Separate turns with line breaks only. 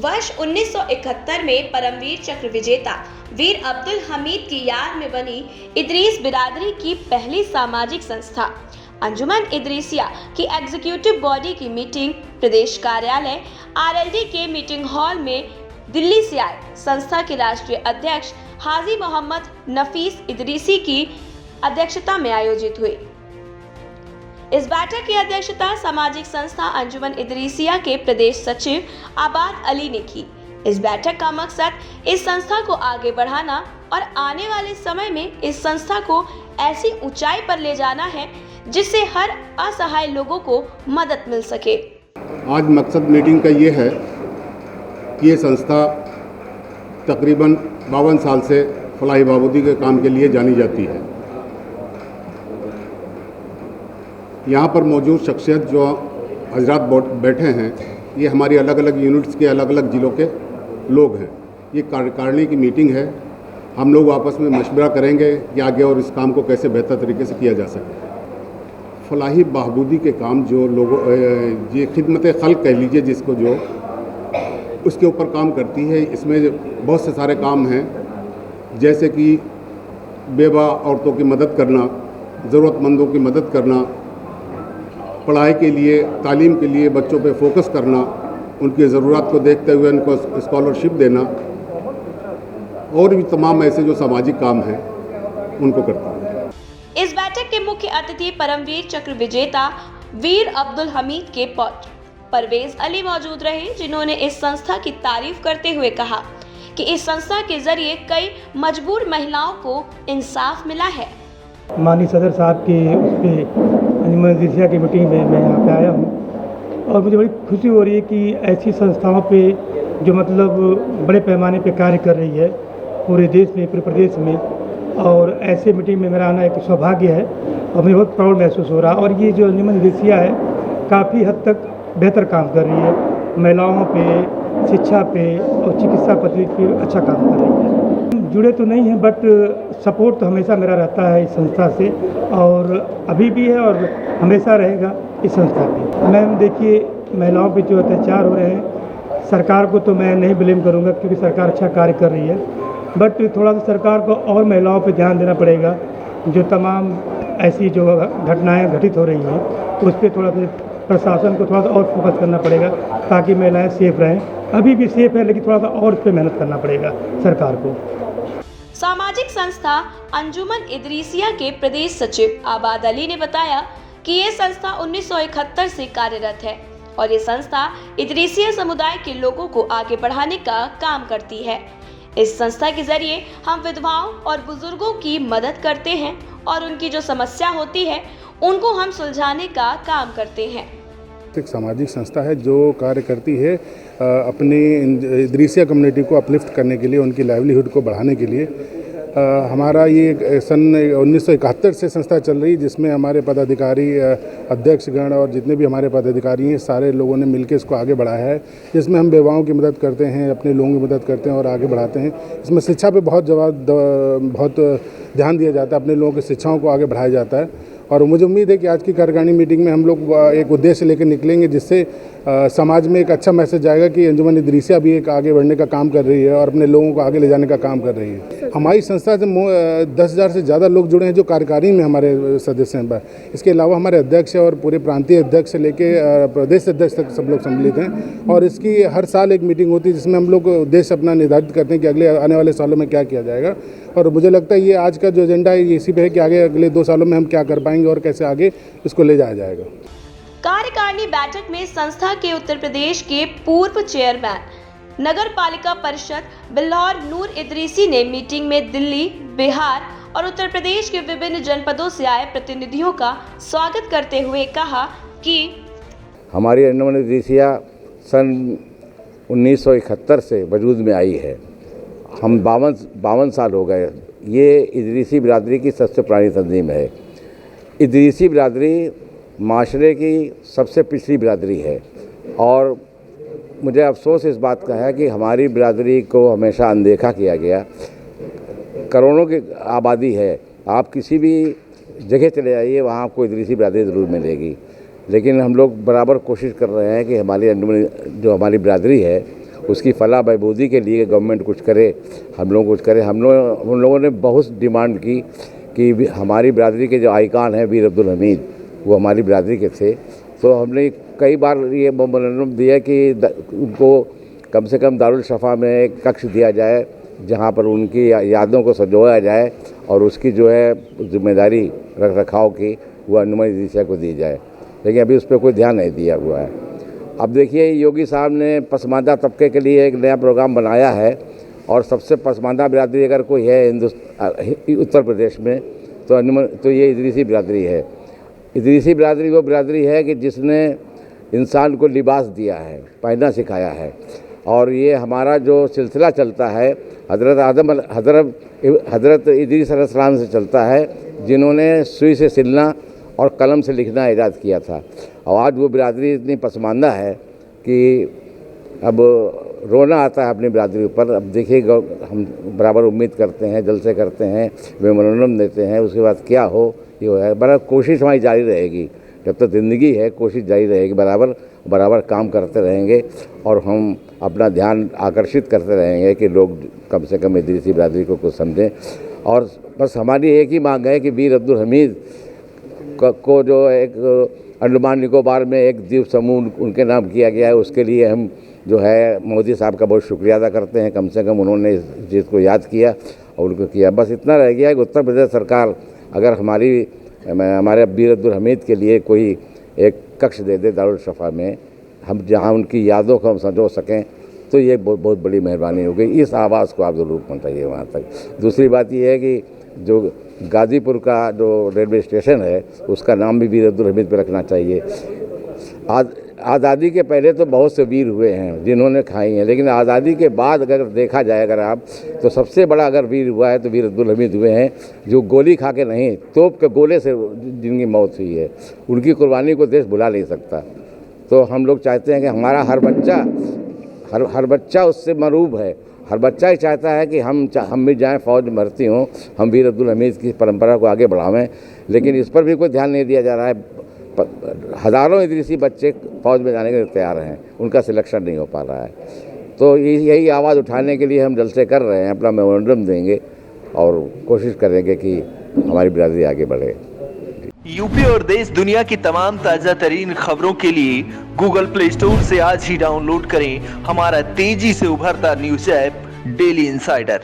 वर्ष 1971 में परमवीर चक्र विजेता वीर अब्दुल हमीद की याद में बनी इदरीस बिरादरी की पहली सामाजिक संस्था अंजुमन इदरीसिया की एग्जीक्यूटिव बॉडी की मीटिंग प्रदेश कार्यालय आरएलडी के मीटिंग हॉल में दिल्ली से आए संस्था के राष्ट्रीय अध्यक्ष हाजी मोहम्मद नफीस इदरीसी की अध्यक्षता में आयोजित हुई। इस बैठक की अध्यक्षता सामाजिक संस्था अंजुमन इदरीसिया के प्रदेश सचिव आबाद अली ने की। इस बैठक का मकसद इस संस्था को आगे बढ़ाना और आने वाले समय में इस संस्था को ऐसी ऊंचाई पर ले जाना है जिससे हर असहाय लोगों को मदद मिल सके।
आज मकसद मीटिंग का ये है कि ये संस्था तकरीबन 52 साल से फलाही बहबूदी के काम के लिए जानी जाती है। यहाँ पर मौजूद शख्सियत जो हजरात बैठे हैं ये हमारी अलग अलग यूनिट्स के अलग अलग ज़िलों के लोग हैं। ये कार्यकारिणी की मीटिंग है। हम लोग आपस में मशवरा करेंगे कि आगे और इस काम को कैसे बेहतर तरीके से किया जा सके। फलाही बहबूदी के काम जो लोगों ये खिदमत खल्क कह लीजिए जिसको जो उसके ऊपर काम करती है। इसमें बहुत से सारे काम हैं जैसे कि बेवा औरतों की मदद करना, ज़रूरतमंदों की मदद करना, पढ़ाई के लिए तालीम के लिए बच्चों पे फोकस करना, उनकी ज़रूरत को देखते हुए उनको स्कॉलरशिप देना और भी तमाम ऐसे जो सामाजिक काम हैं उनको करता है।
इस बैठक के मुख्य अतिथि परमवीर चक्र विजेता वीर अब्दुल हमीद के पौत्र परवेज अली मौजूद रहे, जिन्होंने इस संस्था की तारीफ करते हुए कहा कि इस संस्था के जरिए कई मजबूर महिलाओं को इंसाफ मिला है।
माननीय सदर साहब की अंजुमन इदरीसिया की मीटिंग में मैं यहाँ पे आया हूँ और मुझे बड़ी खुशी हो रही है कि ऐसी संस्थाओं पे जो मतलब बड़े पैमाने पे कार्य कर रही है पूरे देश में, पूरे प्रदेश में, और ऐसे मीटिंग में मेरा आना एक सौभाग्य है और मुझे बहुत प्राउड महसूस हो रहा है। और ये जो अंजुमन इदरीसिया है काफ़ी हद तक बेहतर काम कर रही है, महिलाओं पे, शिक्षा पे और चिकित्सा पद्धति पे अच्छा काम कर रही है। जुड़े तो नहीं हैं बट सपोर्ट तो हमेशा मेरा रहता है इस संस्था से और अभी भी है और हमेशा रहेगा इस संस्था पे। मैम देखिए, महिलाओं पे जो अत्याचार हो रहे हैं, सरकार को तो मैं नहीं ब्लेम करूँगा क्योंकि सरकार अच्छा कार्य कर रही है, बट थोड़ा सा सरकार को और महिलाओं पे ध्यान देना पड़ेगा। जो तमाम ऐसी जो घटनाएँ घटित हो रही हैं उस पर थोड़ा सा प्रशासन को थोड़ा सा और फोकस करना पड़ेगा ताकि महिलाएँ सेफ रहें। अभी भी सेफ है लेकिन थोड़ा सा और इस पर मेहनत करना पड़ेगा सरकार को।
सामाजिक संस्था अंजुमन इदरीसिया के प्रदेश सचिव आबाद अली ने बताया कि ये संस्था 1971 से कार्यरत है और ये संस्था इदरीसिया समुदाय के लोगों को आगे बढ़ाने का काम करती है। इस संस्था के जरिए हम विधवाओं और बुजुर्गों की मदद करते हैं और उनकी जो समस्या होती है उनको हम सुलझाने का काम करते हैं।
एक सामाजिक संस्था है जो कार्य करती है अपनी इदरीसिया कम्युनिटी को अपलिफ्ट करने के लिए, उनकी लाइवलीहुड को बढ़ाने के लिए। हमारा ये सन 1971 से संस्था चल रही है जिसमें हमारे पदाधिकारी, अध्यक्षगण और जितने भी हमारे पदाधिकारी हैं सारे लोगों ने मिलकर इसको आगे बढ़ाया है, जिसमें हम बेवाओं की मदद करते हैं, अपने लोगों की मदद करते हैं और आगे बढ़ाते हैं। इसमें शिक्षा पे बहुत ध्यान दिया जाता है, अपने लोगों की शिक्षाओं को आगे बढ़ाया जाता है। और मुझे उम्मीद है कि आज की कार्यकारिणी मीटिंग में हम लोग एक उद्देश्य लेकर निकलेंगे जिससे समाज में एक अच्छा मैसेज आएगा कि अंजुमन इदरीसिया भी एक आगे बढ़ने का काम कर रही है और अपने लोगों को आगे ले जाने का काम कर रही है। हमारी संस्था से 10,000 से ज़्यादा लोग जुड़े हैं जो कार्यकारिणी में हमारे सदस्य हैं। इसके अलावा हमारे अध्यक्ष और पूरे प्रांतीय अध्यक्ष से लेके प्रदेश अध्यक्ष तक सब लोग सम्मिलित हैं और इसकी हर साल एक मीटिंग होती है जिसमें हम लोग उद्देश्य अपना निर्धारित करते हैं कि अगले आने वाले सालों में क्या किया जाएगा। और मुझे लगता है ये आज का जो एजेंडा है ये इसी पे है कि आगे अगले 2 सालों में हम क्या कर पाएंगे और कैसे आगे इसको ले जाया जाएगा।
कार्यकारिणी बैठक में संस्था के उत्तर प्रदेश के पूर्व चेयरमैन नगर पालिका परिषद बिल्हौर नूर इदरीसी ने मीटिंग में दिल्ली, बिहार और उत्तर प्रदेश के विभिन्न जनपदों से आए प्रतिनिधियों का स्वागत करते हुए कहा कि
हमारी अंजुमन इदरीसिया सन 1971 से वजूद में आई है। हम 52 साल हो गए। ये इदरीसी बिरादरी की सबसे पुरानी तंजीम है। इदरीसी बिरादरी माशरे की सबसे पिछली बिरादरी है और मुझे अफसोस इस बात का है कि हमारी बिरादरी को हमेशा अनदेखा किया गया। करोड़ों की आबादी है, आप किसी भी जगह चले जाइए वहाँ आपको इदरीसी बिरादरी ज़रूर मिलेगी। लेकिन हम लोग बराबर कोशिश कर रहे हैं कि हमारी अंजुमन जो हमारी बिरादरी है उसकी फलाह बहबूदी के लिए गवर्नमेंट कुछ करे, हम लोग कुछ करें। हम लोगों ने बहुत डिमांड की कि हमारी बिरादरी के जो आइकान हैं वीर अब्दुल हमीद, वो हमारी बिरादरी के थे। तो हमने कई बार ये मेमोरेंडम दिया कि उनको कम से कम दारुल शफ़ा में एक कक्ष दिया जाए जहाँ पर उनकी यादों को संजोया जाए और उसकी जो है जिम्मेदारी रख रखाव की वो अंजुमन इदरीसिया को दी जाए, लेकिन अभी उस पर कोई ध्यान नहीं दिया हुआ है। अब देखिए योगी साहब ने पसमानदा तबके के लिए एक नया प्रोग्राम बनाया है और सबसे पसमानदा बिरादरी अगर कोई है उत्तर प्रदेश में तो ये इदरीसी बिरादरी है। इदरीसी बिरादरी वो बिरादरी है कि जिसने इंसान को लिबास दिया है, पहनना सिखाया है। और ये हमारा जो सिलसिला चलता है हज़रत इदरीस अलैहिस्सलाम से चलता है, जिन्होंने सुई से सिलना और कलम से लिखना ईजाद किया था। और आज वो बिरादरी इतनी पसमानदा है कि अब रोना आता है अपनी बिरादरी पर। अब देखिए हम बराबर उम्मीद करते हैं, जलसे करते हैं, मेमोरेंडम देते हैं, उसके बाद क्या हो ये है। बराबर कोशिश हमारी जारी रहेगी, जब तक ज़िंदगी है कोशिश जारी रहेगी, बराबर काम करते रहेंगे और हम अपना ध्यान आकर्षित करते रहेंगे कि लोग कम से कम इदरीसी बिरादरी को कुछ समझें। और बस हमारी एक ही मांग है कि वीर अब्दुल हमीद को जो एक अंडमान निकोबार में एक द्वीप समूह उनके नाम किया गया है, उसके लिए हम जो है मोदी साहब का बहुत शुक्रिया अदा करते हैं। कम से कम उन्होंने इस चीज़ को याद किया और उनको किया। बस इतना रह गया कि उत्तर प्रदेश सरकार अगर हमारे वीर अब्दुल हमीद के लिए कोई एक कक्ष दे दे दारुल शफ़ा में, हम जहां उनकी यादों को हम संजो सकें, तो ये बहुत बड़ी मेहरबानी होगी। इस आवाज़ को आप ज़रूर पहुँचाइए वहाँ तक। दूसरी बात ये है कि जो गाज़ीपुर का जो रेलवे स्टेशन है उसका नाम भी वीर अब्दुल हमीद पर रखना चाहिए। आज़ादी के पहले तो बहुत से वीर हुए हैं जिन्होंने खाई हैं, लेकिन आज़ादी के बाद अगर देखा जाए अगर आप तो सबसे बड़ा अगर वीर हुआ है तो वीर अब्दुल हमीद हुए हैं, जो गोली खा के नहीं, तोप के गोले से जिनकी मौत हुई है। उनकी कुर्बानी को देश भुला नहीं सकता। तो हम लोग चाहते हैं कि हमारा हर बच्चा उससे मरूब है। हर बच्चा ही चाहता है कि हम भी जाएं, फ़ौज में भर्ती हों, हम वीर अब्दुल हमीद की परंपरा को आगे बढ़ावें, लेकिन इस पर भी कोई ध्यान नहीं दिया जा रहा है। हज़ारों इदरीसी बच्चे फ़ौज में जाने के लिए तैयार हैं, उनका सिलेक्शन नहीं हो पा रहा है। तो यही आवाज़ उठाने के लिए हम जलसे कर रहे हैं, अपना मेमोरेंडम देंगे और कोशिश करेंगे कि हमारी बिरादरी आगे बढ़े।
यूपी और देश दुनिया की तमाम ताज़ा तरीन खबरों के लिए गूगल प्ले स्टोर से आज ही डाउनलोड करें हमारा तेजी से उभरता न्यूज़ ऐप डेली इंसाइडर।